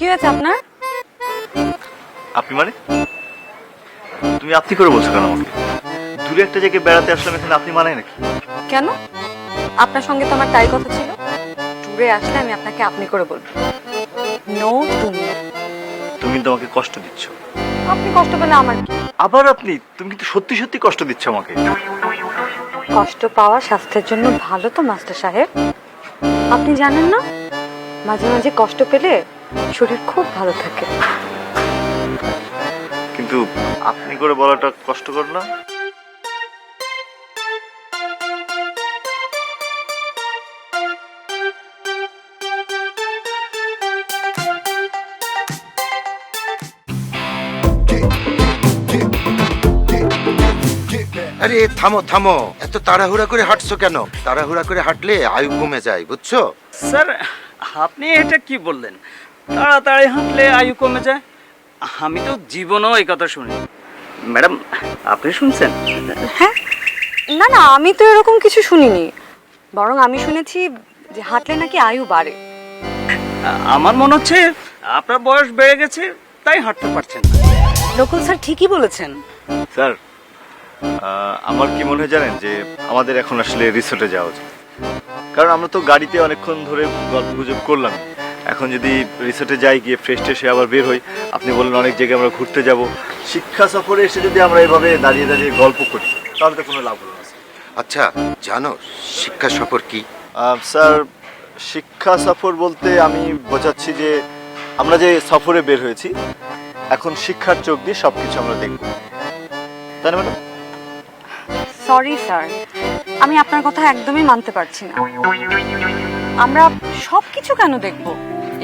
কি হয়েছে আপনার? আপনি মানে তুমি আপনি করে বলছো কেন আমাকে? দূরে একটা জায়গায় বেড়াতে আসলাম, এখানে আপনি মানে নাকি? কেন? আপনার সঙ্গে তো আমার তাই কথা ছিল। ট্যুরে আসলে আমি আপনাকে আপনি করে বলবো। নো তুমি। তুমি কিন্তু আমাকে কষ্ট দিচ্ছ। আপনি কষ্ট পেলে আমার কি? আবার আপনি? তুমি কিন্তু সত্যি সত্যি কষ্ট দিচ্ছ আমাকে। কষ্ট পাওয়া স্বাস্থ্যের জন্য ভালো তো মাস্টার সাহেব। আপনি জানেন না, মাঝে মাঝে কষ্ট পেলে শরীর খুব ভালো থাকে। কিন্তু আপনি করে বলাটা কষ্টকর না? আরে থামো থামো, এত তাড়াহুড়া করে হাঁটছো কেন? তাড়াহুড়া করে হাঁটলে আয়ু কমে যায়, বুঝছো? স্যার, আপনি এটা কি বললেন? তাড়াতাড়ি হাঁটলে আয়ু কমে যায়? আমি তো জীবনেও এই কথা শুনি। ম্যাডাম, আপনি শুনছেন? হ্যাঁ, না না, আমি তো এরকম কিছু শুনিনি। বরং আমি শুনেছি যে হাঁটলে নাকি আয়ু বাড়ে। আমার মনে হচ্ছে আপনার বয়স বেড়ে গেছে, তাই হাঁটতে পারছেন না। নকুল স্যার ঠিকই বলেছেন। স্যার, আমার কি মনে হয় জানেন, যে আমাদের এখন আসলে রিসোর্টে যাওয়া উচিত। কারণ আমরা তো গাড়িতে অনেকক্ষণ ধরে গল্প গুজব করলাম। এখন যদি রিসোর্টে যাই, গিয়ে ফ্রেশ ট্রেশে আবার বের হই, আপনি বললেন অনেক জায়গায় আমরা ঘুরতে যাব, শিক্ষা সফরে এসে যদি আমরা এভাবে দাঁড়িয়ে দাঁড়িয়ে গল্প করি তাহলে তো কোনো লাভ হলো না। আচ্ছা, জানো শিক্ষা সফর কি? স্যার, শিক্ষা সফর বলতে আমি বোঝাচ্ছি যে আমরা যে সফরে বের হয়েছি, এখন শিক্ষার চোখ দিয়ে সব কিছু আমরা দেখব, তাই না ম্যাডাম? সরি স্যার, আমি আপনার কথা একদমই মানতে পারছি না। আমরা সব কিছু কেন দেখব?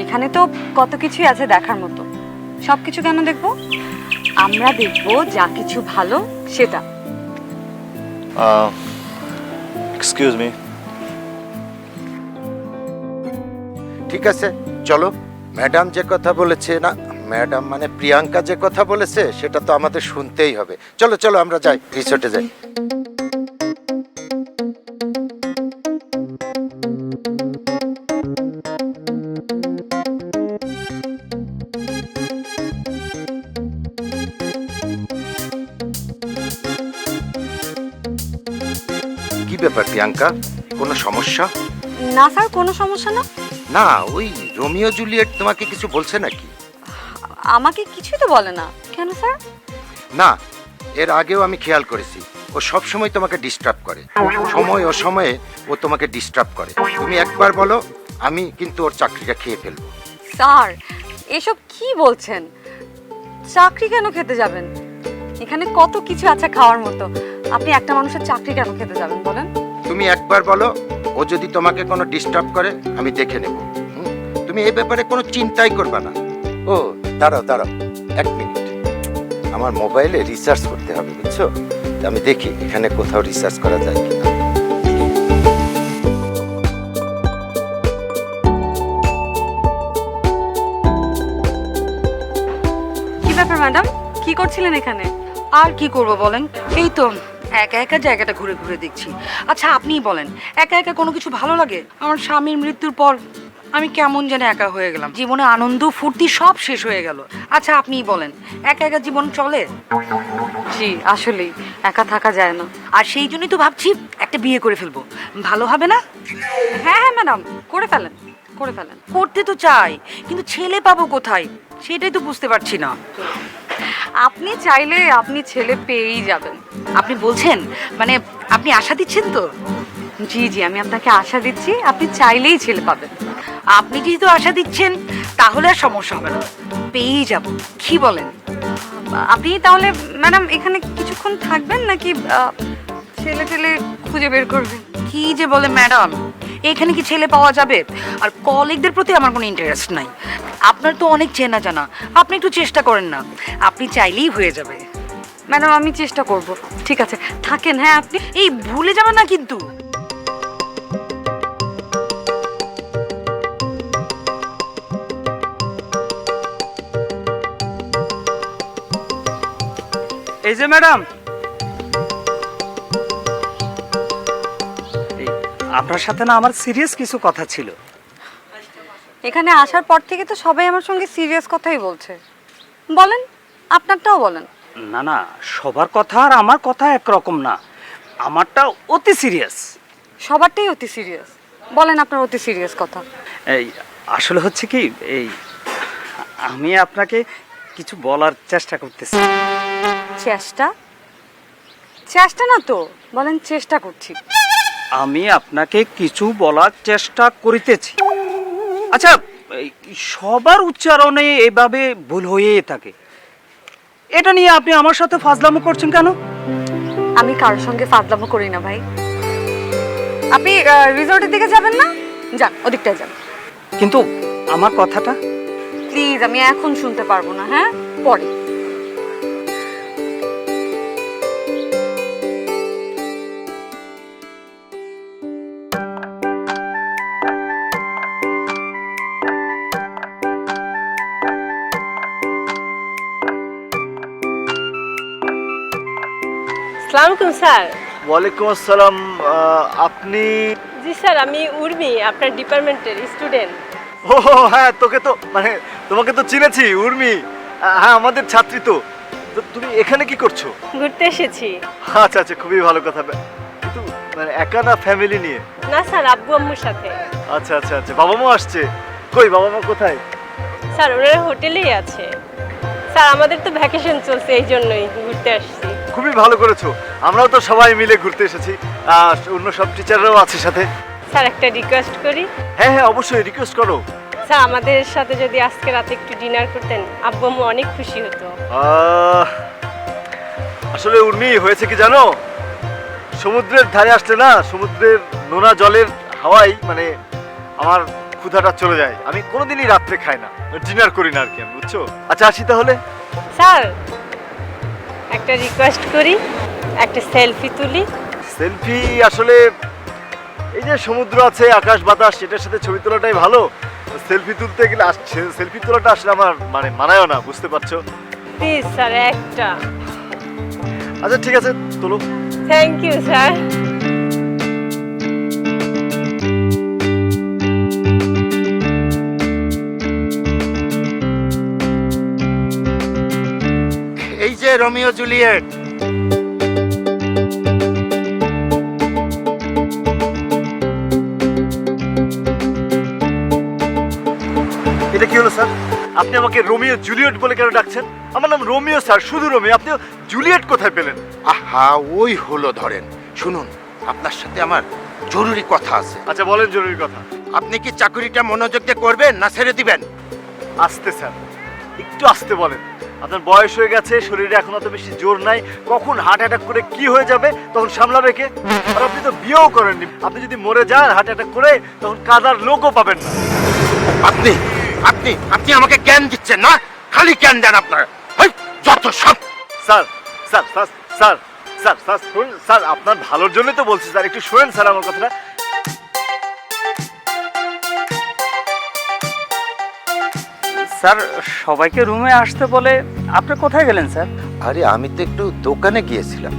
এখানে তো কত কিছুই আছে দেখার মতো। সব কিছু কেন দেখব? আমরা দেখব যা কিছু ভালো সেটা। Excuse me. ঠিক আছে, চলো। ম্যাডাম যে কথা বলেছে, না ম্যাডাম মানে প্রিয়াঙ্কা যে কথা বলেছে, সেটা তো আমাদের শুনতেই হবে। চলো চলো, আমরা যাই, রিসোর্টে যাই। কি ব্যাপার প্রিয়াঙ্কা, কোনো সমস্যা? না স্যার, কোনো সমস্যা না। না, ওই রোমিও জুলিয়েট তোমাকে কিছু বলছে নাকি? আমাকে কিছুই তো বলে না। কেন স্যার? না, এর আগেও আমি খেয়াল করেছি, ও সব সময় তোমাকে ডিস্টার্ব করে। সময় ও সময়ে ও তোমাকে ডিস্টার্ব করে। তুমি একবার বলো, আমি কিন্তু ওর চাকরিটা খেয়ে ফেলবো। স্যার, এসব কি বলছেন? চাকরি কেন খেতে যাবেন? এখানে কত কিছু আছে খাওয়ার মতো। আপনি একটা মানুষের চাকরি কেন খেতে যাবেন বলেন? তুমি একবার বলো, ও যদি তোমাকে কোনো ডিস্টার্ব করে আমি দেখে নেব। তুমি এই ব্যাপারে কোনো চিন্তাই করবে না। ও দাঁড়াও দাঁড়াও, এক মিনিট, আমার মোবাইলে রিসার্চ করতে হবে, বুঝছো? আমি দেখি এখানে কোথাও রিসার্চ করা যায় কিনা। কি ব্যাপার ম্যাডাম, কি করছিলেন এখানে? আর কি করব বলেন, এই তো একা একা জায়গাটা ঘুরে ঘুরে দেখছি। আচ্ছা আপনিই বলেন, একা একা কোনো কিছু ভালো লাগে? আমার স্বামীর মৃত্যুর পর আমি কেমন যেন একা হয়ে গেলাম। জীবনে আনন্দ ফুর্তি সব শেষ হয়ে গেল। আচ্ছা আপনিই বলেন, একা একা জীবন চলে? জি, আসলেই একা থাকা যায় না। আর সেই জন্যই তো ভাবছি একটা বিয়ে করে ফেলবো, ভালো হবে না? হ্যাঁ হ্যাঁ ম্যাডাম, করে ফেলেন, করে ফেলেন। করতে তো চাই, কিন্তু ছেলে পাবো কোথায় সেটাই তো বুঝতে পারছি না। আপনি চাইলে আপনি ছেলে পেয়েই যাবেন। আপনি বলছেন মানে আপনি আশা দিচ্ছেন তো? জি জি, আমি আপনাকে আশা দিচ্ছি, আপনি চাইলেই ছেলে পাবেন। আপনি যেহেতু আশা দিচ্ছেন তাহলে আর সমস্যা হবে না, পেয়েই যাব। কি বলেন? আপনি তাহলে ম্যাডাম এখানে কিছুক্ষণ থাকবেন নাকি ছেলে টেলে খুঁজে বের করবেন? কি যে বলে ম্যাডাম, এখানে কি ছেলে পাওয়া যাবে? আর কলিগদের প্রতি আমার কোনো ইন্টারেস্ট নাই। আপনার তো অনেক চেনা জানা, আপনি একটু চেষ্টা করেন না, আপনি চাইলেই হয়ে যাবে। ম্যাডাম আমি চেষ্টা করব। ঠিক আছে, থাকেন। হ্যাঁ আপনি এই ভুলে যাবেন না কিন্তু। এই যে ম্যাডাম, আপনার সাথে না আমার সিরিয়াস কিছু কথা ছিল। এখানে আসার পর থেকে তো সবাই আমার সঙ্গে সিরিয়াস কথাই বলছে। বলেন, আপনারটাও বলেন। না না, সবার কথা আর আমার কথা একরকম না, আমারটা অতি সিরিয়াস। সবারটাই অতি সিরিয়াস। বলেন আপনার অতি সিরিয়াস কথা। এই আসলে হচ্ছে কি, এই আমি আপনাকে কিছু বলার চেষ্টা করতেছি। চেষ্টা? চেষ্টা না তো, বলেন চেষ্টা করছি। আমি আপনাকে কিছু বলার চেষ্টা করিতেছি। আচ্ছা, এই সবার উচ্চারণে এভাবে ভুল হয়েই থাকে, এটা নিয়ে আপনি আমার সাথে ফাজলামো করছেন কেন? আমি কারোর সঙ্গে ফাজলামো করি না ভাই। আপনি রিসর্টের দিকে যাবেন না? যান, ওদিকটায় যান। কিন্তু আমার কথাটা প্লিজ, আমি এখন শুনতে পারবো না। হ্যাঁ, পরে। আসসালামু আলাইকুম স্যার। ওয়ালাইকুম আসসালাম। আপনি? জি স্যার, আমি উর্মি, আপনার ডিপার্টমেন্টের স্টুডেন্ট। ও হ্যাঁ, তোমাকে তো চিনেছি, উর্মি। হ্যাঁ, আমাদের ছাত্রী তো। তো তুমি এখানে কি করছো? ঘুরতে এসেছি। আচ্ছা আচ্ছা, খুবই ভালো কথা। কিন্তু মানে একা না, ফ্যামিলি নিয়ে? না স্যার, আব্বু আম্মুর সাথে। আচ্ছা আচ্ছা আচ্ছা, বাবা মা আসছে? কই বাবা মা কোথায়? স্যার ওনারা হোটেলেই আছে। স্যার আমাদের তো ভ্যাকেশন চলছে, এই জন্যই ঘুরতে আসছি। খুবই ভালো করেছো। আমরাও তো সবাই মিলে ঘুরতে এসেছি, অন্য সব টিচাররাও আছে সাথে। স্যার একটা রিকোয়েস্ট করি। হ্যাঁ হ্যাঁ, অবশ্যই, রিকোয়েস্ট করো। স্যার আমাদের সাথে যদি আজকে রাতে একটু ডিনার করতেন, আব্বু আম্মু অনেক খুশি হতো। আসলে উর্মি, হয়েছে কি জানো, সমুদ্রের ধারে আসলে না, সমুদ্রের নোনা জলের হাওয়াই মানে আমার ক্ষুধাটা চলে যায়। আমি কোনোদিনই রাত্রে খাই না, ডিনার করি না আর কি, আমি, বুঝছো? আচ্ছা আসি তাহলে। স্যার একটা রিকোয়েস্ট করি, একটা সেলফি তুলি। সেলফি? আসলে এই যে সমুদ্র আছে, আকাশ বাতাস, সেটার সাথে ছবি তোলাটাই ভালো। সেলফি তুলতে গেলে সেলফি তোলাটা আসলে আমার মানে মানায়ও না, বুঝতে পারছো? প্লিজ স্যার একটা। আচ্ছা ঠিক আছে, তোলো। Thank you sir. এই যে রোমিও জুলিয়েট। এটা কি হলো স্যার? আপনি আমাকে রোমিও জুলিয়েট বলে কেন ডাকছেন? আমার নাম রোমিও স্যার, শুধু রোমিও। আপনি জুলিয়েট কোথায় পেলেন? আহা, ওই হলো ধরেন। শুনুন, আপনার সাথে আমার জরুরি কথা আছে। আচ্ছা বলেন, জরুরি কথা। আপনি কি চাকরিটা মনোযোগ দিয়ে করবেন না ছেড়ে দিবেন? আস্তে স্যার, একটু আস্তে বলেন। আপনার বয়স হয়ে গেছে, শরীরে এখন অত বেশি জোর নাই। কখন হার্ট অ্যাটাক করে কি হয়ে যাবে তখন সামলাবে কে? আর আপনি তো বিয়েও করেননি। আপনি যদি মরে যান হার্ট অ্যাটাক করে, তখন কাদার লোকও পাবেন না। আপনি আপনি আপনি আমাকে জ্ঞান দিচ্ছেন না? খালি জ্ঞান দেন আপনার। হেই, যত সব। Sir sir sir sir sir sir শুনুন স্যার, আপনার ভালোর জন্যই তো বলছি স্যার, একটু শোনেন স্যার আমার কথাটা। স্যার সবাইকে রুমে আসতে বলে আপনি কোথায় গেলেন স্যার? আরে আমি তো একটু দোকানে গিয়েছিলাম।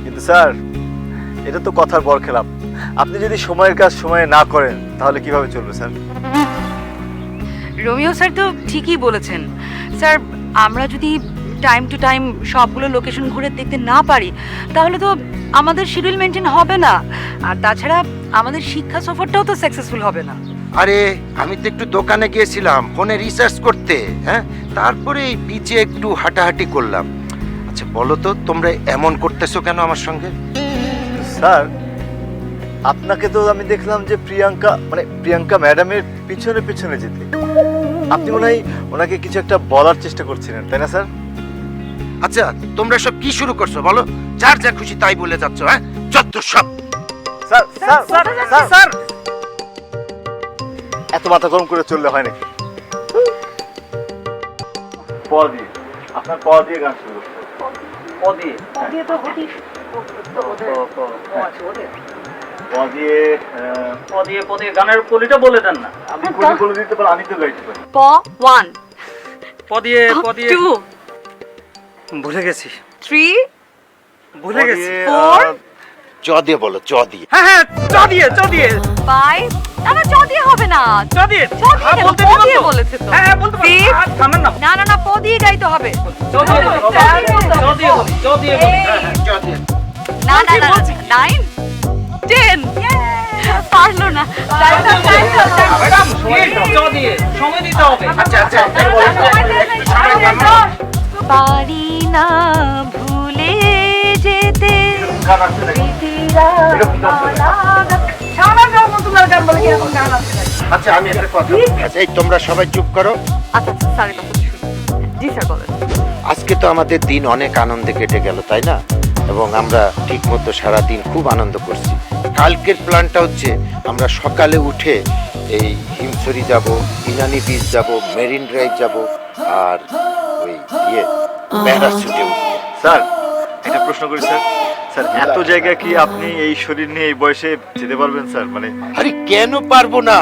কিন্তু স্যার, এটা তো কথার বরখেলাপ। আপনি যদি সময়ের কাজ সময়ে না করেন তাহলে কিভাবে চলবে স্যার? রোমিও স্যার তো ঠিকই বলেছেন। স্যার আমরা যদি টাইম টু টাইম সবগুলো লোকেশন ঘুরে দেখতে না পারি, তাহলে তো আমাদের শিডিউল মেনটেন হবে না। আর তাছাড়া আমাদের শিক্ষা সফরটাও তো সাকসেসফুল হবে না। আরে আমি তো একটু দোকানে গিয়েছিলাম ফোনে রিসার্চ করতে, হ্যাঁ, তারপরে এই বিচে একটু হাঁটাহাঁটি করলাম। আচ্ছা বলো তো, তোমরা এমন করতেছো কেন আমার সঙ্গে? স্যার, আপনাকে তো আমি দেখলাম যে প্রিয়াঙ্কা ম্যাডামের পিছনে পিছনে যেতে। আপনি মনে হয় ওনাকে কিছু একটা বলার চেষ্টা করছিলেন, তাই না স্যার? আচ্ছা তোমরা সব কি শুরু করছো বলো? যার যা খুশি তাই বলে যাচ্ছ, হ্যাঁ, যত সব। স্যার স্যার স্যার স্যার, এত মাথা গরম করে চললে হয় নাকি? প দিয়ে, আপনার প দিয়ে গান শুরু করতে হবে। প দিয়ে গানের কলিটা বলে দেন না। আপনি কলি বলে দিতে পারেন, আমি তো গাইতে পারি। প 1 প দিয়ে 2 ভুলে গেছি, 3 ভুলে গেছি। 4 চ দিয়ে বলো, চ দিয়ে। হ্যাঁ হ্যাঁ, চ দিয়ে, চ দিয়ে, বাই। না চ দিয়ে হবে না। চ দিয়ে। চ দিয়ে হ্যাঁ, কেন? বলতে প দিবেন দিয়ে তো? বলেছে তো। হ্যাঁ হ্যাঁ, বলতে পারো। Steve? থামেন না। না না না, প দিয়ে গাইতে হবে। চ দিয়ে বলি, চ দিয়ে বলি, চ দিয়ে বলি। হ্যাঁ, হ্যাঁ। চ দিয়ে। না না না, 9 10 পারলো না। ম্যাডাম, চ দিয়ে, সময় দিতে হবে। আচ্ছা আচ্ছা, আপনি বলেন তো, একটু সময় দাও না। পারি না ভুলে যেতে গান আসছে নাকি? এরকম গান চলে। আচ্ছা আমি একটা কথা বলি। আচ্ছা এই তোমরা সবাই চুপ করো। আচ্ছা আচ্ছা, স্যারের কথা শুনুন। জি স্যার বলেন। আজকে তো আমাদের দিন অনেক আনন্দে কেটে গেল, তাই না? এবং আমরা ঠিক মতো সারাদিন খুব আনন্দ করছি। কালকের প্ল্যানটা হচ্ছে আমরা সকালে উঠে এই হিমছড়ি যাব, ইনানি বিচ যাব, মেরিন ড্রাইভ যাব, আর ওই প্যারাশুটে উঠবো। স্যার একটা প্রশ্ন করি স্যার। স্যার এত জায়গা কি আপনি এই শরীর নিয়ে এই বয়সে যেতে পারবেন স্যার? মানে আরে কেন পারবো না,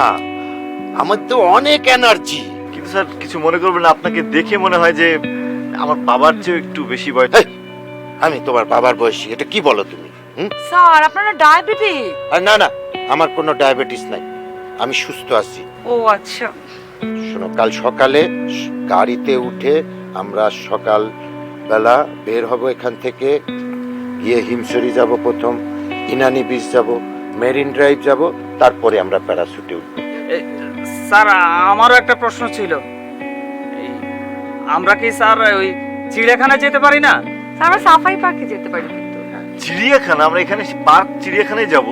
আমার তো অনেক এনার্জি। কিন্তু স্যার কিছু মনে করবেন না, আপনাকে দেখে মনে হয় যে আমার বাবার চেয়েও একটু বেশি বয়স। আমি তোমার বাবার বয়সী, এটা কি বলো তুমি? স্যার আপনারা ডায়াবেটিক? আর না না, আমার কোনো ডায়াবেটিস নাই, আমি সুস্থ আছি। ও আচ্ছা। শোনো, কাল সকালে গাড়িতে উঠে আমরা সকাল বেলা বের হব এখান থেকে, গিয়ে হিমছড়ি যাব, প্রথম ইনানি বিচ যাব, মেরিন ড্রাইভ যাব, তারপরে আমরা প্যারাশুটে উঠব। স্যার, আমারও একটা প্রশ্ন ছিল। এই, আমরা কি স্যার ওই চিড়িয়াখানায় যেতে পারি না? স্যার আমরা সাফারি পার্কে যেতে পারি কিন্তু। চিড়িয়াখানা? আমরা এখানে পার্ক চিড়িয়াখানায় যাব?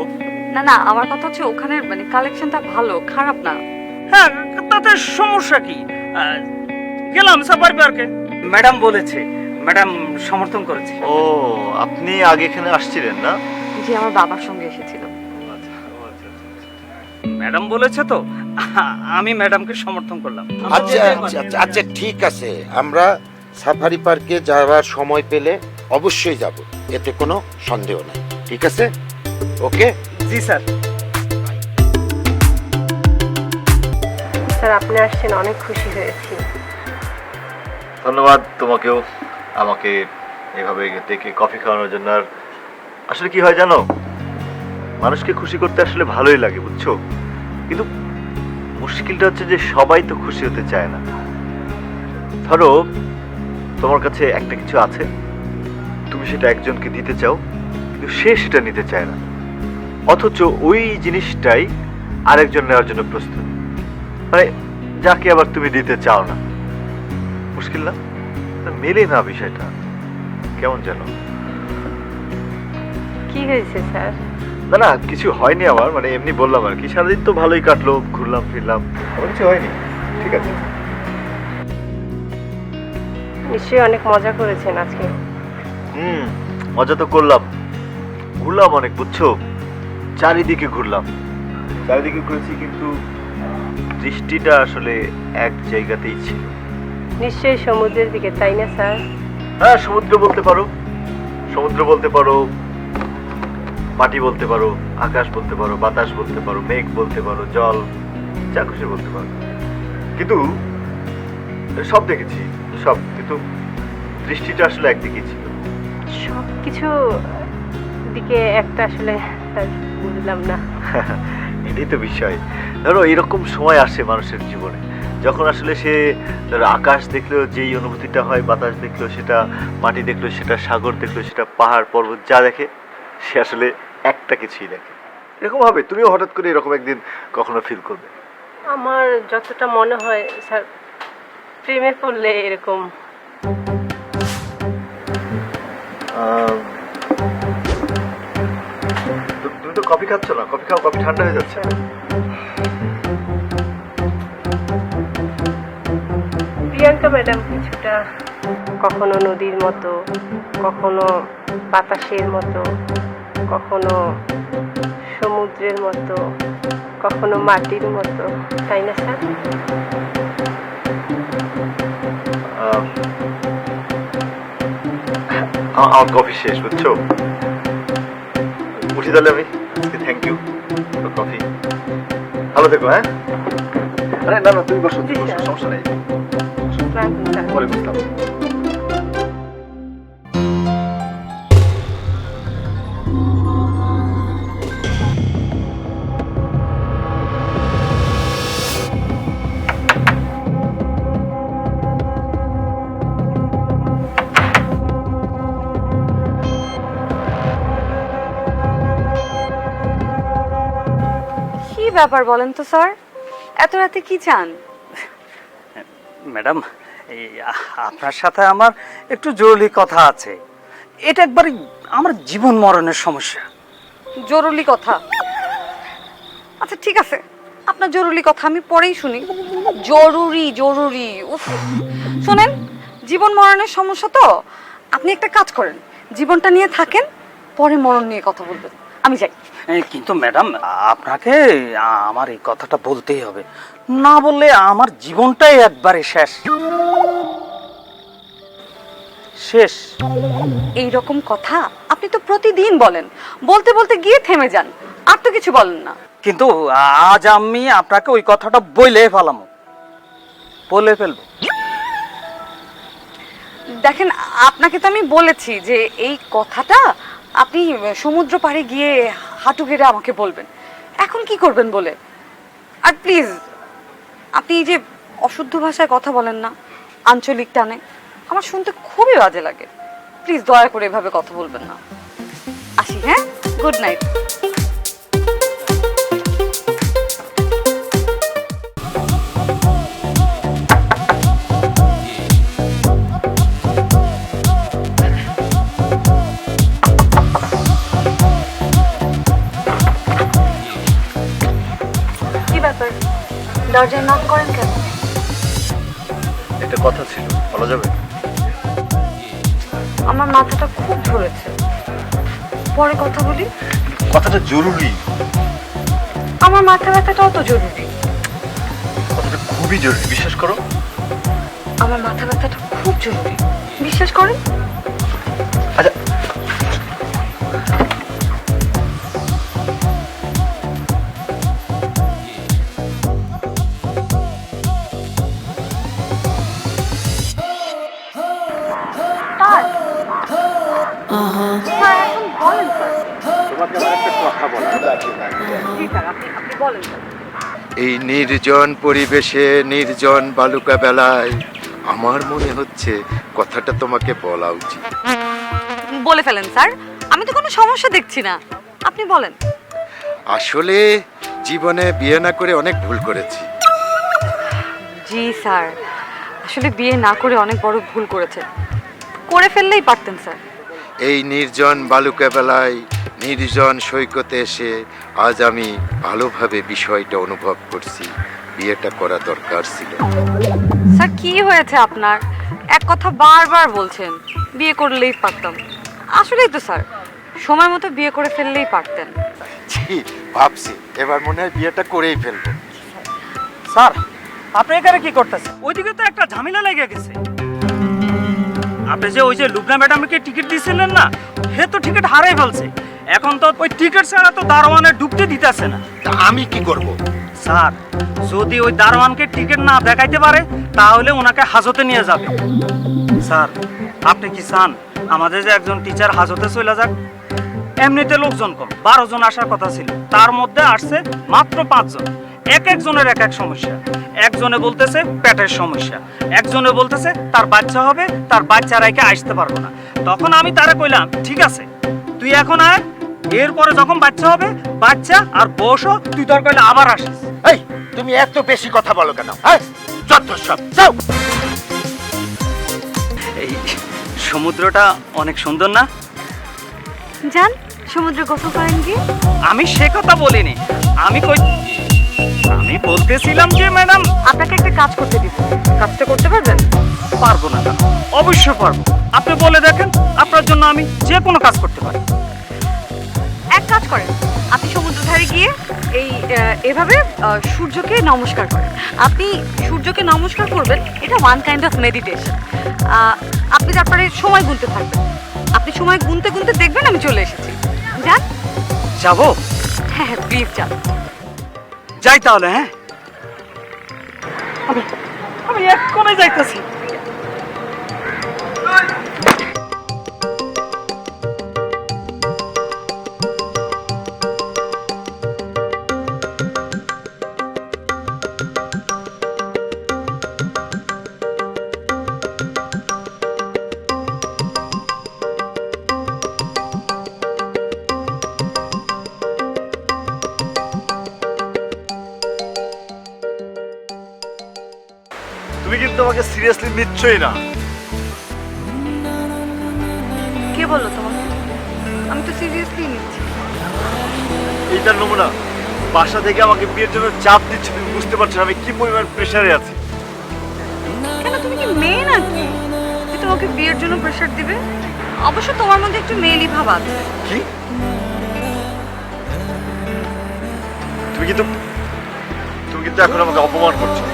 না না, আমার কথা হচ্ছে ওখানে মানে কালেকশনটা ভালো, খারাপ না। হ্যাঁ, তাতে সমস্যা কি? গেলাম সাফারি পার্কে। ম্যাডাম বলেছে, ম্যাডাম সমর্থন করেছে। ও, আপনি আগে এখানে আসছিলেন না? জি, আমার বাবার সঙ্গে এসেছিল। ম্যাডাম বলেছে তো আমি ম্যাডামকে সমর্থন করলাম। আচ্ছা আচ্ছা আচ্ছা, আচ্ছা ঠিক আছে, আমরা সাফারি পার্কে যাওয়ার সময় পেলে অবশ্যই যাব, এতে কোনো সন্দেহ নাই। ঠিক আছে, ওকে? জি স্যার। স্যার আপনি আসছেন, অনেক খুশি হয়েছি। ধন্যবাদ তোমাকেও আমাকে এভাবে ডেকে কফি খাওয়ানোর জন্য। আর আসলে কি হয় জানো, মানুষকে খুশি করতে আসলে ভালোই লাগে, বুঝছো? কিন্তু মুশকিলটা হচ্ছে যে সবাই তো খুশি হতে চায় না। ধরো তোমার কাছে একটা কিছু আছে, তুমি সেটা একজনকে দিতে চাও, কিন্তু সে সেটা নিতে চায় না, অথচ ওই জিনিসটাই আরেকজন নেওয়ার জন্য প্রস্তুত, মানে যাকে আবার তুমি দিতে চাও না। মুশকিল না? মেলে না বিষয়টা, কেমন যেন। কি হয়েছে স্যার? না না, কিছু হয়নি আমার, মানে এমনি বললাম আর কি। সারাদিন তো ভালোই কাটলো, ঘুরলাম ফিরলাম, আমার কিছু হয়নি। ঠিক আছে। নিশ্চয়ই অনেক মজা করেছেন আজকে। মজা তো করলাম, ঘুরলাম অনেক, বুঝছো? চারিদিকে ঘুরলাম, চারিদিকে ঘুরেছি, কিন্তু দৃষ্টিটা আসলে এক জায়গাতেই ছিল। নিশ্চয়ই সমুদ্রের দিকে, তাই না স্যার? হ্যাঁ, সমুদ্র বলতে পারো, সমুদ্র বলতে পারো, মাটি বলতে পারো, আকাশ বলতে পারো, বাতাস বলতে পারো, মেঘ বলতে পারো, জল, যা খুশি বলতে পারো। কিন্তু সব দেখেছি, সব, কিন্তু দৃষ্টিটা আসলে একদিকেই ছিল। সব কিছু দিকে একটা আসলে স্যার বুঝলাম না। এটাই তো বিষয়। ধরো এরকম সময় আসে মানুষের জীবনে, যখন আসলে সে ধরো আকাশ দেখলেও যেই অনুভূতিটা হয়, বাতাস দেখলেও সেটা, মাটি দেখলেও সেটা, সাগর দেখলেও সেটা, পাহাড় পর্বত যা দেখে সে আসলে একটা কিছুই দেখে। এরকম হবে, তুমিও হঠাৎ করে এরকম একদিন কখনো ফিল করবে। আমার যতটা মনে হয় স্যার, প্রেমে পড়লে এরকম। তুমি তো কফি খাচ্ছ না, কফি খাও, কফি ঠান্ডা হয়ে যাচ্ছে। প্রিয়াঙ্কা ম্যাডাম কিছুটা, কখনো নদীর মতো, কখনো বাতাসের মতো, কখনো সমুদ্রের মতো, কখনো মাটির মতো, তাই না স্যার? আমার কফি শেষ, বুঝছো? উঠি তাহলে আমি। Thank you coffee. ভালো থেকো। হ্যাঁ, আরে না না, তুমি বসো, তুমি বসো, সমস্যা নেই। পরে বুঝলাম। ব্যাপার বলেন তো স্যার, এত রাতে কি চান? ম্যাডাম, এই আপনার সাথে আমার একটু জরুরি কথা আছে। এটা একবারই আমার জীবন মরণের সমস্যা। জরুরি কথা? আচ্ছা ঠিক আছে, আপনার জরুরি কথা আমি পরেই শুনি। জরুরি জরুরি, উফ। শোনেন, জীবন মরণের সমস্যা তো আপনি একটা কাজ করেন, জীবনটা নিয়ে থাকেন, পরে মরণ নিয়ে কথা বলবেন। আমি যাই। কিন্তু ম্যাডাম, আপনাকে আমার এই কথাটা বলতেই হবে, না বললে আমার জীবনটাই একবারে শেষ শেষ। এই রকম কথা আপনি তো প্রতিদিন বলেন, বলতে বলতে গিয়ে থেমে যান, আর তো কিছু বলেন না। কিন্তু আজ আমি আপনাকে ওই কথাটা বলে ফেলামো, বলে ফেলবো। দেখেন, আপনাকে তো আমি বলেছি যে এই কথাটা আপনি সমুদ্র পাড়ে গিয়ে হাঁটু গেড়ে আমাকে বলবেন। এখন কি করবেন বলে? আর প্লিজ, আপনি এই যে অশুদ্ধ ভাষায় কথা বলেন না, আঞ্চলিক টানে, আমার শুনতে খুবই বাজে লাগে। প্লিজ দয়া করে এভাবে কথা বলবেন না। আসি, হ্যাঁ? Good night. কি ব্যাপার, দরজায় নক করেন কেন? একটা কথা ছিল, বলা যাবে? আমার মাথাটা খুব ধরেছে, পরে কথা বলি। কথাটা জরুরি, আমার মাথা ব্যথাটাও তো জরুরি। কথাটা খুবই জরুরি, বিশ্বাস করো। আমার মাথা ব্যথাটা খুব জরুরি, বিশ্বাস করেন। আচ্ছা, স্যার, স্যার, এখন বলেন স্যার। তোমাকে আমার একটা কথা বলার আছে। জি স্যার, আপনি বলেন স্যার। এই নির্জন পরিবেশে, নির্জন বালুকা বেলায় আমার মনে হচ্ছে কথাটা তোমাকে বলা উচিত। বলে ফেলেন স্যার, আমি তো কোনো সমস্যা দেখছি না, আপনি বলেন। আসলে জীবনে বিয়ে না করে অনেক ভুল করেছি। জি স্যার, আসলে বিয়ে না করে অনেক বড় ভুল করেছে, করে ফেললেই পারতেন স্যার। এই নির্জন বালুকা বেলায়, নির্জন সৈকতে এসে আজ আমি ভালোভাবে বিষয়টা অনুভব করছি, বিয়েটা করা দরকার ছিল। স্যার, কি হয়েছে আপনার? এক কথা বারবার বলছেন, বিয়ে করলেই পারতাম। আসলেই তো স্যার, সময় মতো বিয়ে করে ফেললেই পারতেন। ছি, ভাবছি এবার মনে হয় বিয়েটা করেই ফেলবো। স্যার, আপনি এখানে কি করতেছেন? ওইদিকে তো একটা ঝামেলা লেগে গেছে। আপনি যে ওই যে লুবনা ম্যাডামকে টিকিট দিয়েছিলেন না, সে তো টিকিট হারাই ফেলছে। এখন তো ওই টিকিট ছাড়া তো দারোয়ানে ঢুকতে দিতেছে না। তা আমি কি করব? স্যার, যদি ওই দারোয়ানকে টিকিট না দেখাইতে পারে তাহলে ওনাকে হাজতে নিয়ে যাবে। স্যার, আপনি কি চান আমাদের যে একজন টিচার হাজতে চলে যাক? এমনিতে লোকজন কম, 12 জন আসার কথা ছিল, তার মধ্যে আসছে মাত্র 5 জন। এক একজনের এক এক সমস্যা। একজনে বলতেছে পেটের সমস্যা, একজনে বলতেছে তার বাচ্চা হবে, তার বাচ্চা রাইকে আসতে পারবো না। তখন আমি তারে কইলাম, ঠিক আছে তুই এখন আয়, এরপরে যখন বাচ্চা হবে, বাচ্চা আর বসো, তুই তোর কইলে আবার আসিস। এই, তুমি এত বেশি কথা বলো কেন? হ্যাঁ, যত সব যাও। এই সমুদ্রটা অনেক সুন্দর না? যান, সমুদ্রে গোসল করেন গিয়ে। আমি সে কথা বলিনি, আমি বলতেছিলাম যে ম্যাডাম, আপনাকে একটা কাজ করতে দিব, কাজটা করতে পারবেন? পারবো না কেন? অবশ্যই পারবো। আপনি বলে দেখেন, আপনার জন্য আমি যে কোনো কাজ করতে পারি। এক কাজ করেন, আপনি সমুদ্র ধারে গিয়ে এভাবে সূর্যকে নমস্কার করেন। আপনি সূর্যকে নমস্কার করবেন, এটা ওয়ান কাইন্ড অফ মেডিটেশন। আপনি তারপরে সময় গুনতে থাকবেন, আপনি সময় গুনতে গুনতে দেখবেন আমি চলে এসেছি। যান। যাবো? হ্যাঁ হ্যাঁ, প্লিজ যান। যাই তাহলে। হ্যাঁ, আমি এক্ষুনি যাইতেছি। তোমাকে সিরিয়াসলি নিচ্ছই না। কে বললো তোমাকে? আমি তো সিরিয়াসলি নিচ্ছি। এইটার নমুনা বাসা থেকে আমাকে বিয়ের জন্য চাপ দিচ্ছে, তুমি বুঝতে পারছো না আমি কি পরিমাণ প্রেশারে আছি। কেন, তুমি কি মেয়ে নাকি যে তোমাকে বিয়ের জন্য প্রেশার দিবে? অবশ্য তোমার মধ্যে একটু মেয়েলি ভাব আছে। কি তুমি কিন্তু এখন আমাকে অপমান করছো।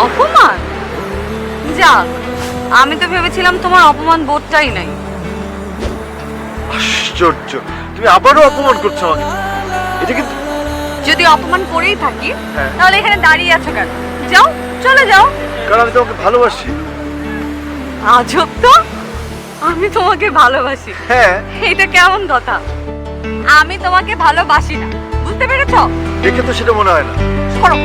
অপমান? যাক, আমি তো ভেবেছিলাম তোমার অপমান বোধটাই নাই। আশ্চর্য, তুমি আবারও অপমান করছো আমাকে। এটা কিন্তু যদি অপমান করেই থাকি হ্যাঁ। তাহলে এখানে দাঁড়িয়ে আছো কেন? যাও, চলে যাও। কারণ আমি তোমাকে ভালোবাসি। আজব তো, আমি তোমাকে ভালোবাসি? হ্যাঁ, এটা কেমন কথা? আমি তোমাকে ভালোবাসি না, বুঝতে পেরেছো? দেখে তো সেটা মনে হয় না। করো।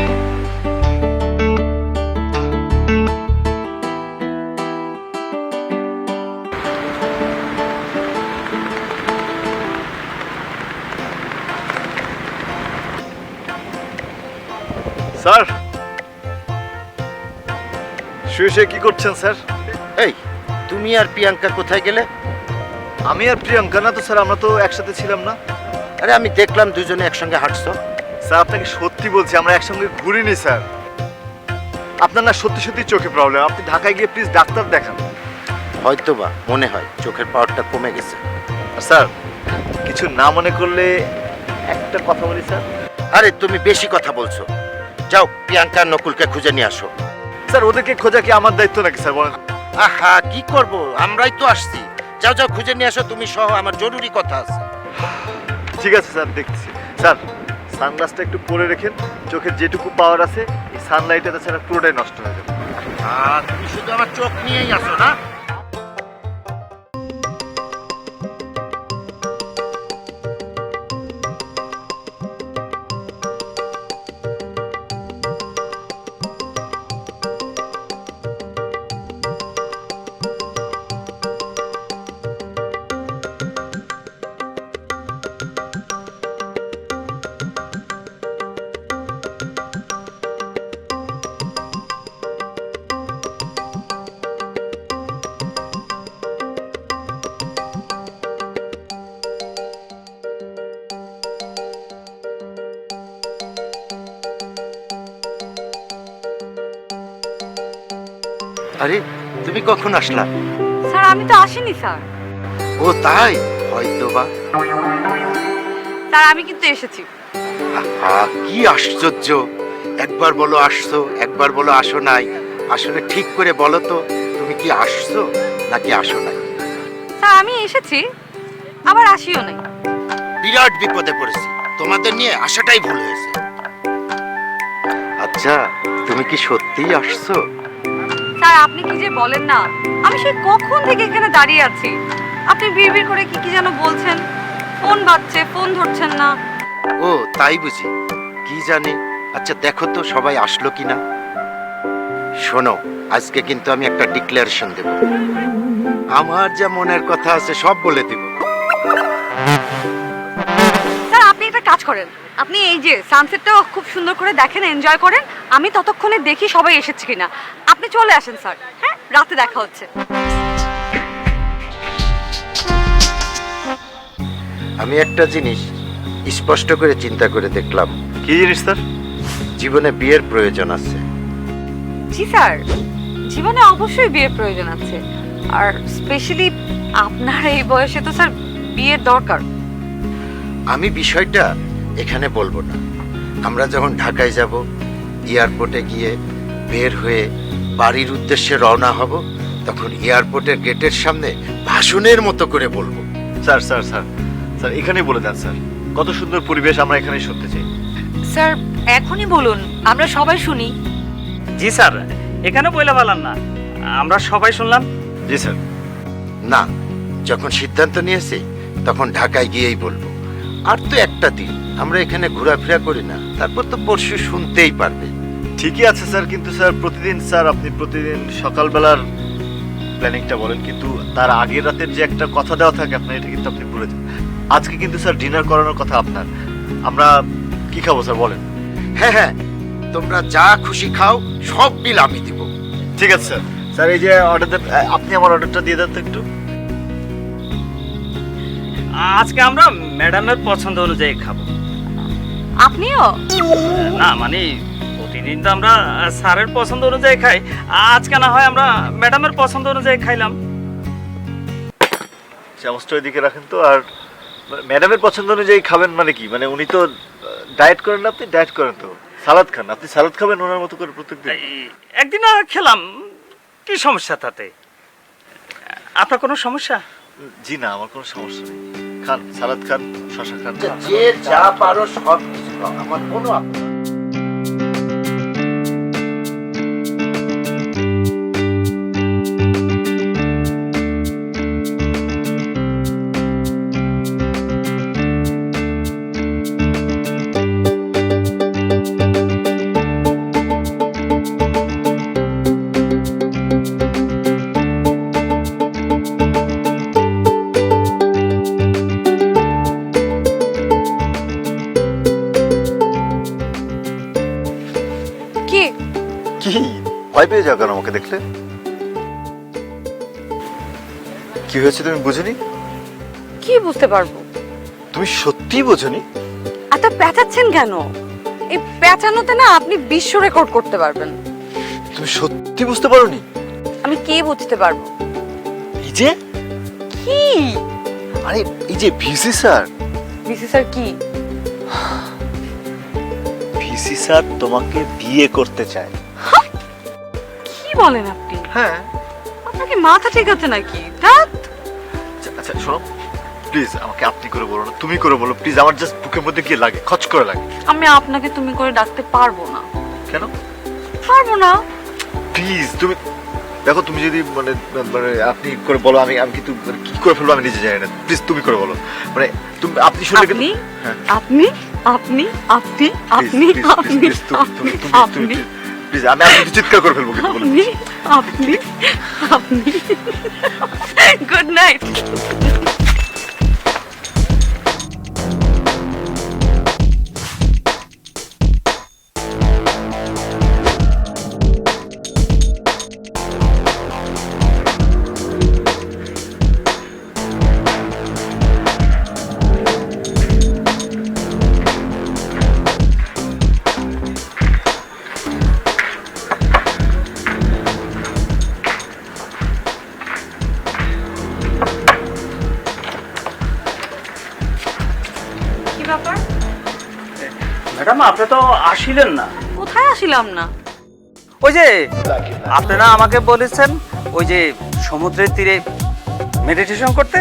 স্যার, শুয়ে শুয়ে কি করছেন স্যার? এই, তুমি আর প্রিয়াঙ্কা কোথায় গেলে? আমি আর প্রিয়াঙ্কা না তো স্যার, আমরা তো একসাথে ছিলাম না। আরে আমি দেখলাম দুজনে একসঙ্গে হাঁটছো। স্যার আপনাকে সত্যি বলছি, আমরা একসঙ্গে ঘুরিনি স্যার। আপনার না সত্যি সত্যি চোখে প্রবলেম, আপনি ঢাকায় গিয়ে প্লিজ ডাক্তার দেখান। হয়তোবা মনে হয় চোখের পাওয়ারটা কমে গেছে। আর স্যার কিছু না মনে করলে একটা কথা বলি স্যার। আরে তুমি বেশি কথা বলছো। যাও প্রিয়াঙ্কা আর নকুলকে খুঁজে নিয়ে আসো। স্যার ওদেরকে খোঁজা কি আমার দায়িত্ব নাকি স্যার বলেন? আহা, কি করব, আমরাই তো আসছি। যাও যাও খুঁজে নিয়ে আসো তুমি সহ, আমার জরুরি কথা আছে। ঠিক আছে স্যার, দেখছি। স্যার সানগ্লাসটা একটু পরে রেখেন, চোখের যেটুকু পাওয়ার আছে এই সানলাইটে ছাড়া পুরোটাই নষ্ট হয়ে যাবে। তুমি শুধু আমার চোখ নিয়েই আসো না? আরে তুমি কখন আসলা? স্যার আমি তো আসিনি স্যার। ও তাই, হয়তোবা। স্যার আমি কিন্তু এসেছি। আহা, কি আশ্চর্য! একবার বলো আসছো, একবার বলো আসো নাই। আসলে ঠিক করে বলো তো, তুমি কি আসছো নাকি আসো নাই? স্যার আমি এসেছি, আবার আসিও নাই। বিরাট বিপদে পড়েছি, তোমাদের নিয়ে আসাটাই ভুল হয়েছে। আচ্ছা, তুমি কি সত্যিই আসছো? স্যার আপনি কি যে বলেন না, আমি সেই কখন থেকে এখানে দাঁড়িয়ে আছি। আপনি বিড়বিড় করে কি কি যেন বলছেন, ফোন বাজছে, ফোন ধরছেন না। ও তাই বুঝি, কি জানি। আচ্ছা দেখো তো সবাই আসলো কিনা। শোনো, আজকে কিন্তু আমি একটা ডিক্লারেশন দেব। আমার যা মনের কথা আছে সব বলে দিব। স্যার আপনি একটা কাজ করেন, আপনি এই যে সানসেটটা খুব সুন্দর করে দেখেন, এনজয় করেন। আমি ততক্ষণে দেখি সবাই এসেছে কিনা। আপনি চলে আসেন স্যার। হ্যাঁ, রাতে দেখা হচ্ছে। আমি একটা জিনিস স্পষ্ট করে চিন্তা করে দেখলাম, কি জিনিস স্যার? জীবনে বিয়ের প্রয়োজন আছে। জি স্যার, জীবনে অবশ্যই বিয়ের প্রয়োজন আছে। আর স্পেশালি আপনার এই বয়সে তো স্যার বিয়ের দরকার। আমি বিষয়টা এখানে বলবো না। আমরা যখন ঢাকায় যাব, এয়ারপোর্টে গিয়ে বের হয়ে বাড়ির উদ্দেশ্যে রওনা হব, তখন এয়ারপোর্টের গেটের সামনে ভাষণের মতো করে বলবো। স্যার স্যার স্যার স্যার এখানেই বলে দেন স্যার, কত সুন্দর পরিবেশ, আমরা এখানেই শুনতে চাই। স্যার এখনই বলুন, আমরা সবাই শুনি। জি স্যার, এখানে বইলা পালাম না, আমরা সবাই শুনলাম। জি স্যার। না, যখন সিদ্ধান্ত নিয়েছি তখন ঢাকায় গিয়েই বলবো। আর তো একটা দিন, আমরা এখানে ঘোরাফেরা করি না, তারপর তো পরশু শুনতেই পারবে। ঠিকই আছে স্যার, কিন্তু স্যার প্রতিদিন স্যার আপনি প্রতিদিন সকালবেলার প্ল্যানিংটা বলেন, কিন্তু তার আগের রাতের যে একটা কথা দেওয়া থাকে আপনার, এটা কিন্তু আপনি ভুলে যান। আজকে কিন্তু স্যার ডিনার করানোর কথা আপনার, আমরা কি খাবো স্যার বলেন? হ্যাঁ হ্যাঁ, তোমরা যা খুশি খাও, সব বিল আমি দিব। ঠিক আছে স্যার। স্যার এই যে অর্ডার দেন, আপনি আমার অর্ডারটা দিয়ে দেন তো একটু। আজকে আমরা ম্যাডামের পছন্দ অনুযায়ী খাবো। আপনিও? না মানে প্রতিদিন তো আমরা স্যারের পছন্দ অনুযায়ী খাই, আজকে না হয় আমরা ম্যাডামের পছন্দ অনুযায়ী খাইলাম। চামচটা ওইদিকে রাখেন তো। আর ম্যাডামের পছন্দ অনুযায়ী খাবেন মানে কি? মানে উনি তো ডায়েট করেন না, আপনি ডায়েট করেন তো সালাদ খান, আপনি সালাদ খাবেন ওনার মতো করে প্রত্যেকদিন। একদিন খেলাম, কি সমস্যা তাতে? আপনার কোনো সমস্যা? জি না, আমার কোনো সমস্যা নেই। খান, সালাদ খান, শশা খান। যে যা পারো সব কিছু খাও, আমার কোনো আপত্তি নেই। কি? কি ভয় পেয়ে যাও কেন আমাকে দেখলে? কি হয়েছে তুমি বুঝনি? কি বুঝতে পারবো? তুমি সত্যি বোঝনি? এত পেঁচাচ্ছেন কেন? এই পেঁচানোতে না আপনি বিশ্ব রেকর্ড করতে পারবেন। তুমি সত্যি বুঝতে পারোনি? আমি কি বুঝতে পারবো? এই যে কি? আরে এই যে ভিসি স্যার, ভিসি স্যার কি? ভিসি স্যার তোমাকে বিয়ে করতে চায়। কি বলেন আপনি? হ্যাঁ। আপনার কি মাথা ঠিক আছে নাকি? ধ্যাৎ। আচ্ছা শোনো, প্লিজ আমাকে আপনি করে বলো না, তুমি করে বলো প্লিজ। আমার জাস্ট বুকের মধ্যে গিয়ে লাগে, খচ করে লাগে। আমি আপনাকে তুমি করে ডাকতে পারবো না। কেন পারবো না? প্লিজ তুমি দেখো, তুমি যদি মানে মানে আপনি করে বলো, আমি আমি কিন্তু মানে কি করে ফেলবো আমি নিজে জানি না। প্লিজ তুমি করে বলো, মানে তুমি আপনি শুনলে আপনি হ্যাঁ আপনি আপনি আপনি আপনি আপনি আপনি প্লিজ আমি আপনি চিৎকার করে ফেলবো কিন্তু বলো। আপনি আপনি গুড নাইট। কি ব্যাপার? ম্যাডাম আপনি তো আসিলেন না। কোথায় আসিলাম না? ওই যে আপনারা আমাকে বলেছেন ওই যে সমুদ্রের তীরে মেডিটেশন করতে,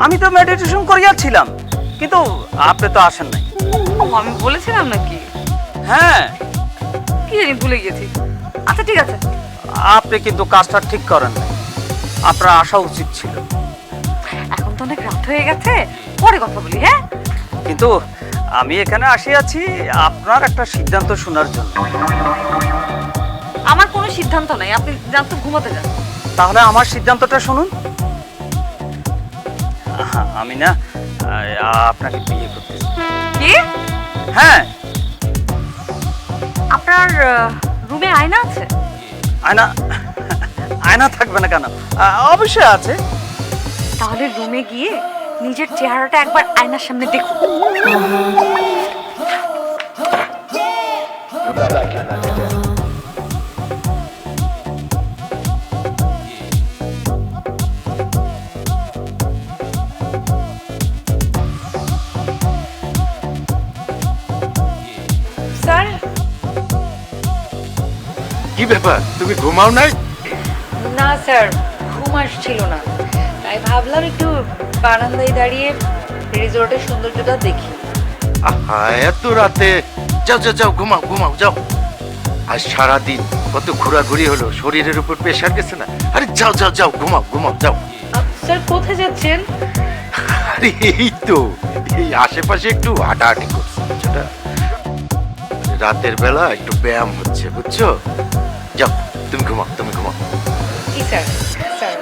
আমি তো মেডিটেশন করিয়াছিলাম, কিন্তু আপনি তো আসেন নাই। ও, আমি বলেছিলাম নাকি? হ্যাঁ, কি জানি ভুলে গেছি। আচ্ছা ঠিক আছে। আপনি কিন্তু কাজটা ঠিক করেন নাই, আপনার আসা উচিত ছিল। এখন তো অনেক রাত হয়ে গেছে, পরে কথা বলি। হ্যাঁ, কিন্তু আমি এখানে আসিয়াছি আপনার একটা সিদ্ধান্ত শোনার জন্য। আমার কোনো সিদ্ধান্ত নাই, আপনি যান তো, ঘুমাতে যান। তাহলে আমার সিদ্ধান্তটা শুনুন। আমি না আপনাকে বিয়ে করতে চাই। কি? হ্যাঁ। আপনার রুমে আয়না আছে? আয়না? আয়না থাকবে না কেন? অবশ্যই আছে। তাহলে রুমে গিয়ে নিজের চেহারাটা একবার আয়নার সামনে দেখুন। স্যার, কি ব্যাপার, তুমি ঘুমাও নাই? না স্যার, ঘুম আসছিল না, তাই ভাবলাম একটু বারান্দায় দাঁড়িয়ে রিসোর্টের সৌন্দর্যটা দেখি। আহা, এত রাতে? যাও যাও যাও, ঘুমাও ঘুমাও যাও। আজ সারাদিন কত ঘোরাঘুরি হলো, শরীরের উপর প্রেশার গেছে না? আরে যাও যাও যাও, ঘুমাও ঘুমাও যাও। স্যার কোথায় যাচ্ছেন? আরে এই তো এই আশেপাশে একটু হাঁটাহাঁটি করছি, বুঝছোটা? রাতের বেলা একটু ব্যায়াম হচ্ছে, বুঝছো? যাও, তুমি ঘুমাও তুমি ঘুমাও। জি স্যার। স্যার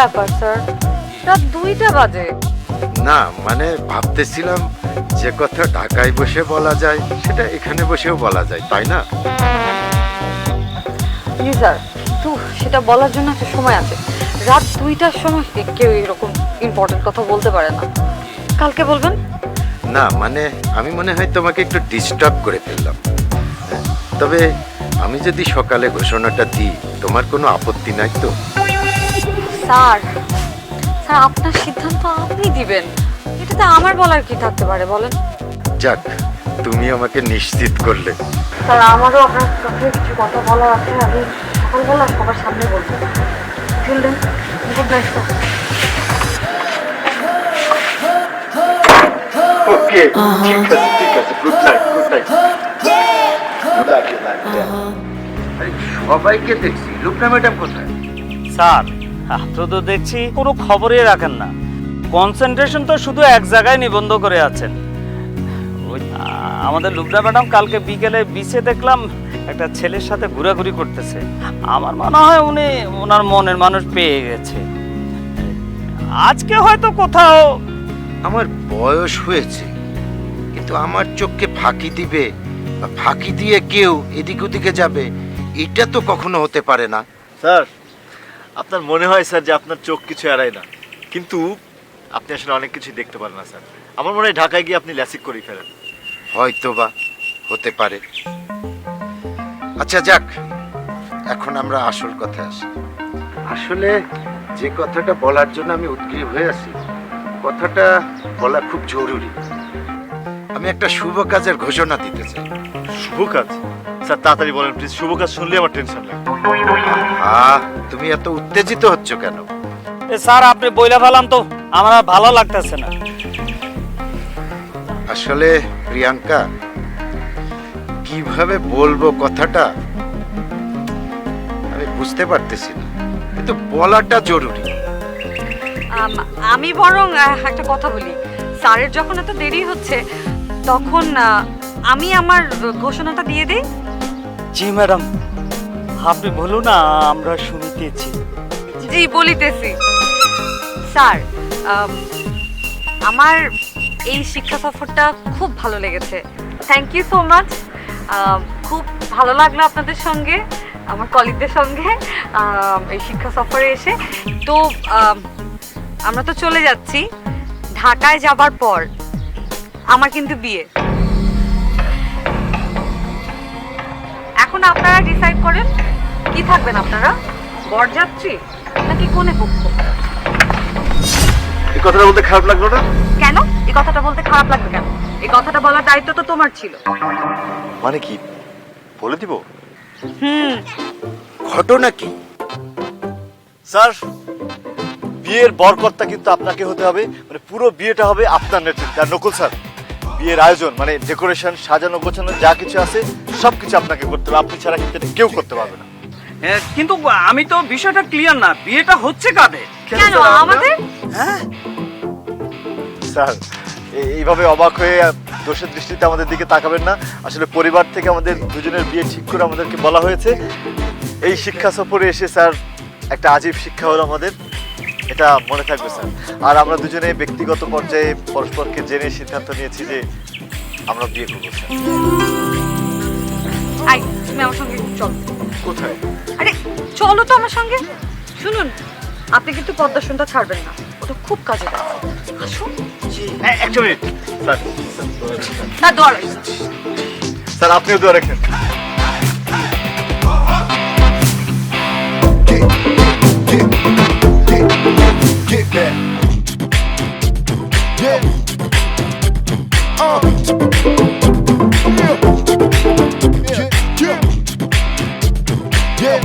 ব্যাপার স্যার, রাত 2টা বাজে। না মানে ভাবতেছিলাম যে কথা ঢাকায় বসে বলা যায় সেটা এখানে বসেও বলা যায়, তাই না? জি স্যার, কিন্তু সেটা বলার জন্য একটা সময় আছে। রাত 2টার সময় কেউ এরকম ইম্পর্টেন্ট কথা বলতে পারে না। কালকে বলবেন। না মানে আমি মনে হয় তোমাকে একটু ডিস্টার্ব করে ফেললাম। হ্যাঁ, তবে আমি যদি সকালে ঘোষণাটা দিই তোমার কোনো আপত্তি নাই তো? স্যার, স্যার আপনার সিদ্ধান্ত আপনি দিবেন, এটাতে আমার বলার কি থাকতে পারে বলেন? যাক, তুমি আমাকে নিশ্চিত করলে। স্যার আমারও আপনার সাথে কিছু কথা বলার আছে, আমি সকালবেলা সবার সামনে বলবো। Children, good night sir. Okay, ঠিক আছে, গুড নাইট, গুড নাইট। আরে সবাইকে দেখছি, লুকনা ম্যাডাম কোথায়? স্যার, আপনি তো দেখছি কোনো খবরই রাখেন না। কনসেন্ট্রেশন তো শুধু এক জায়গায় নিবন্ধ করে আছেন। ওই আমাদের লুবনা ম্যাডাম কালকে বিকেলে বিচে দেখলাম একটা ছেলের সাথে ঘোরাঘুরি করতেছে। আমার মনে হয় উনি ওনার মনের মানুষ পেয়ে গেছে। আজকে হয়তো কোথাও। আমার বয়স হয়েছে, কিন্তু আমার চোখকে ফাঁকি দিবে বা ফাঁকি দিয়ে কেউ এদিক ওদিকে যাবে, এটা তো কখনো হতে পারে না। স্যার, আপনার মনে হয় স্যার যে আপনার চোখ কিছু এড়ায় না, কিন্তু আপনি আসলে অনেক কিছু দেখতে পারেন না স্যার। আমার মনে হয় ঢাকায় গিয়ে আপনি ল্যাসিক করে ফেলেন। হয়তো বা হতে পারে। আচ্ছা যাক, এখন আমরা আসল কথা আসি। আসলে যে কথাটা বলার জন্য আমি উদ্গ্রীব হয়ে আছি, কথাটা বলা খুব জরুরি। আমি একটা শুভ কাজের ঘোষণা দিতে চাই। শুভ কাজ? স্যার তাড়াতাড়ি বলেন প্লিজ, শুভ কাজ শুনলে আমার টেনশন লাগে। তুমি এত উত্তেজিত হচ্ছ কেন? স্যার আপনি বইলা ফেলাম তো, আমার আর ভালো লাগতেছে না। আসলে প্রিয়াঙ্কা, কিভাবে বলবো কথাটা আমি বুঝতে পারতেছি না, কিন্তু বলাটা জরুরি। আমি বরং একটা কথা বলি। স্যারের যখন এত দেরি হচ্ছে, তখন আমি আমার ঘোষণাটা দিয়ে দিই। জি ম্যাডাম, আপনি বলুন না, আমরা শুনিতেছি। জি বলিতেছি। স্যার, আমার এই শিক্ষা সফরটা খুব ভালো লেগেছে। Thank you so much. খুব ভালো লাগলো আপনাদের সঙ্গে, আমার কলিগদের সঙ্গে এই শিক্ষা সফরে এসে। তো আমরা তো চলে যাচ্ছি। ঢাকায় যাবার পর আমার কিন্তু বিয়ে। এখন আপনারা ডিসাইড করেন কি থাকবেন আপনারা, বরযাত্রী নাকি কোনে পক্ষ? এই কথাটা বলতে খারাপ লাগলো না? কেন এই কথাটা বলতে খারাপ লাগবে কেন? এই কথাটা বলার দায়িত্ব তো তোমার ছিল। মানে কি বলে দিব? ঘটনা কি? স্যার, বিয়ের বরকর্তা কিন্তু আপনাকে হতে হবে, মানে পুরো বিয়েটা হবে আপনার নেতৃত্বে। আর নকুল স্যার, বিয়ের আয়োজন মানে ডেকোরেশন, সাজানো গোছানো যা কিছু আছে সবকিছু আপনাকে করতে হবে। আপনি ছাড়া কিন্তু এটা কেউ করতে পারবে না। কিন্তু আমি তো বিষয়টা ক্লিয়ার না, বিয়েটা হচ্ছে কাদের? কেন আমাদের? স্যার এইভাবে অবাক হয়ে দোষের দৃষ্টিতে আমাদের দিকে তাকাবেন না। আসলে পরিবার থেকে আমাদের দুজনের বিয়ে ঠিক করে আমাদেরকে বলা হয়েছে। এই শিক্ষা সফরে এসে স্যার একটা আজীব শিক্ষা হলো আমাদের, এটা মনে থাকবে স্যার। আর আমরা দুজনে ব্যক্তিগত পর্যায়ে পরস্পরকে জেনে সিদ্ধান্ত নিয়েছি যে আমরা বিয়ে করবো স্যার। আই তুমি আমার সঙ্গে চলো। কোথায়? আরে চলো তো আমার সঙ্গে। শুনুন, আপনি কিন্তু পদ্মাসনটা ছাড়বেন না, ওটা খুব কাজে দেয়। আসুন। একটা মিনিট স্যার, না দর স্যার আপনিও দোয়া রাখেন। Get back. Yeah. Yeah. Yeah. Yeah.